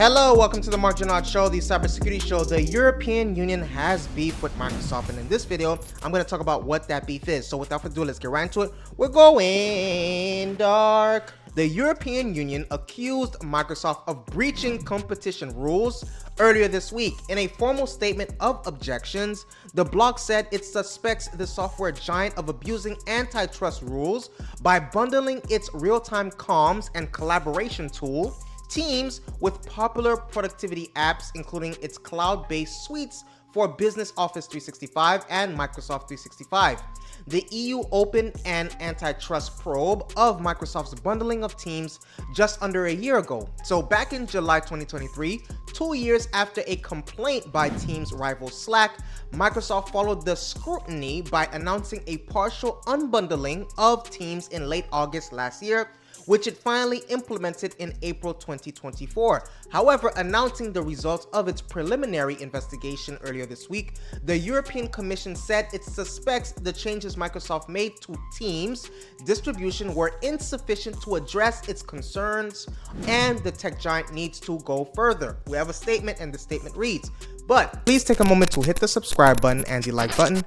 Hello, welcome to the Marginaut Show, the cybersecurity show. The European Union has beef with Microsoft, and in this video, I'm going to talk about what that beef is. So without further ado, let's get right into it. We're going dark. The European Union accused Microsoft of breaching competition rules earlier this week. In a formal statement of objections, the bloc said it suspects the software giant of abusing antitrust rules by bundling its real-time comms and collaboration tool Teams with popular productivity apps, including its cloud-based suites for Business Office 365 and Microsoft 365. The EU opened an antitrust probe of Microsoft's bundling of Teams just under a year ago. So back in July 2023, 2 years after a complaint by Teams' rival Slack, Microsoft followed the scrutiny by announcing a partial unbundling of Teams in late August last year, which it finally implemented in April 2024. However, announcing the results of its preliminary investigation earlier this week, the European Commission said it suspects the changes Microsoft made to Teams distribution were insufficient to address its concerns, and the tech giant needs to go further. We have a statement, and the statement reads, but please take a moment to hit the subscribe button and the like button.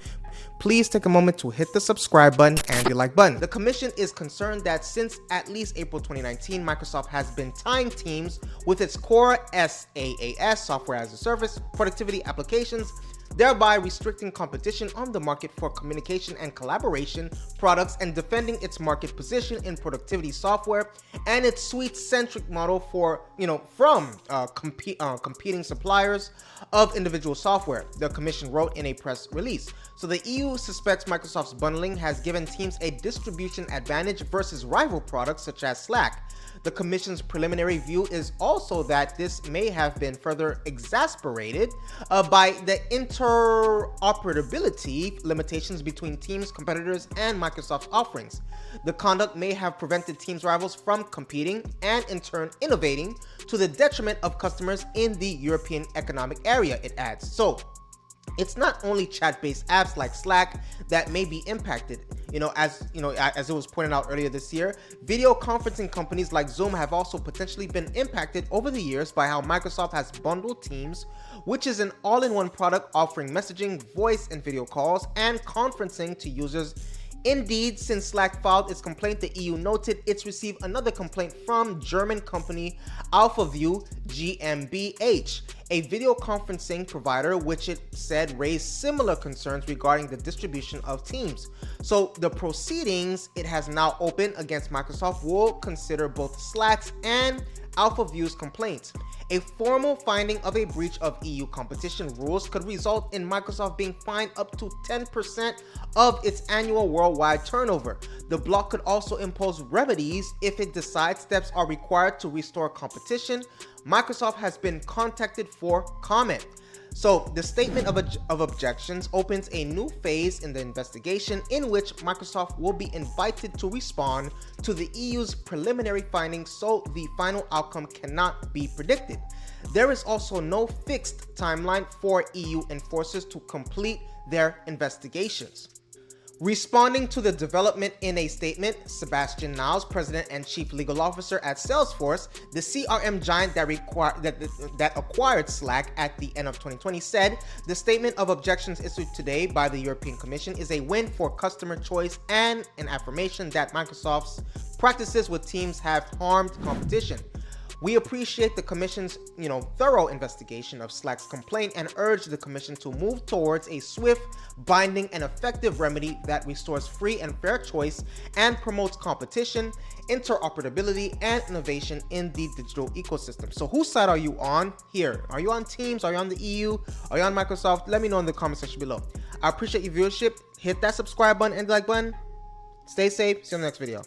Please take a moment to hit the subscribe button and the like button. The Commission is concerned that since at least April 2019, Microsoft has been tying Teams with its core SaaS, software as a service, productivity applications, thereby restricting competition on the market for communication and collaboration products and defending its market position in productivity software and its suite-centric model for, from competing suppliers of individual software, the Commission wrote in a press release. So the EU suspects Microsoft's bundling has given Teams a distribution advantage versus rival products such as Slack. The Commission's preliminary view is also that this may have been further exacerbated by the interoperability limitations between Teams competitors and Microsoft's offerings. The conduct may have prevented Teams rivals from competing and in turn innovating to the detriment of customers in the European Economic Area, it adds. So it's not only chat-based apps like Slack that may be impacted. As it was pointed out earlier this year, video conferencing companies like Zoom have also potentially been impacted over the years by how Microsoft has bundled Teams, which is an all-in-one product offering messaging, voice and video calls, and conferencing to users. Indeed, since Slack filed its complaint, the EU noted it's received another complaint from German company AlphaView GmbH, a video conferencing provider, which it said raised similar concerns regarding the distribution of Teams. So the proceedings it has now opened against Microsoft will consider both Slack's and AlphaView's complaints. A formal finding of a breach of EU competition rules could result in Microsoft being fined up to 10% of its annual worldwide turnover. The bloc could also impose remedies if it decides steps are required to restore competition. Microsoft has been contacted for comment. So the statement of objections opens a new phase in the investigation in which Microsoft will be invited to respond to the EU's preliminary findings, so the final outcome cannot be predicted. There is also no fixed timeline for EU enforcers to complete their investigations. Responding to the development in a statement, Sebastian Niles, President and Chief Legal Officer at Salesforce, the CRM giant that acquired Slack at the end of 2020, said the statement of objections issued today by the European Commission is a win for customer choice and an affirmation that Microsoft's practices with Teams have harmed competition. We appreciate the Commission's, thorough investigation of Slack's complaint and urge the Commission to move towards a swift, binding, and effective remedy that restores free and fair choice and promotes competition, interoperability, and innovation in the digital ecosystem. So whose side are you on here? Are you on Teams? Are you on the EU? Are you on Microsoft? Let me know in the comment section below. I appreciate your viewership. Hit that subscribe button and the like button. Stay safe. See you in the next video.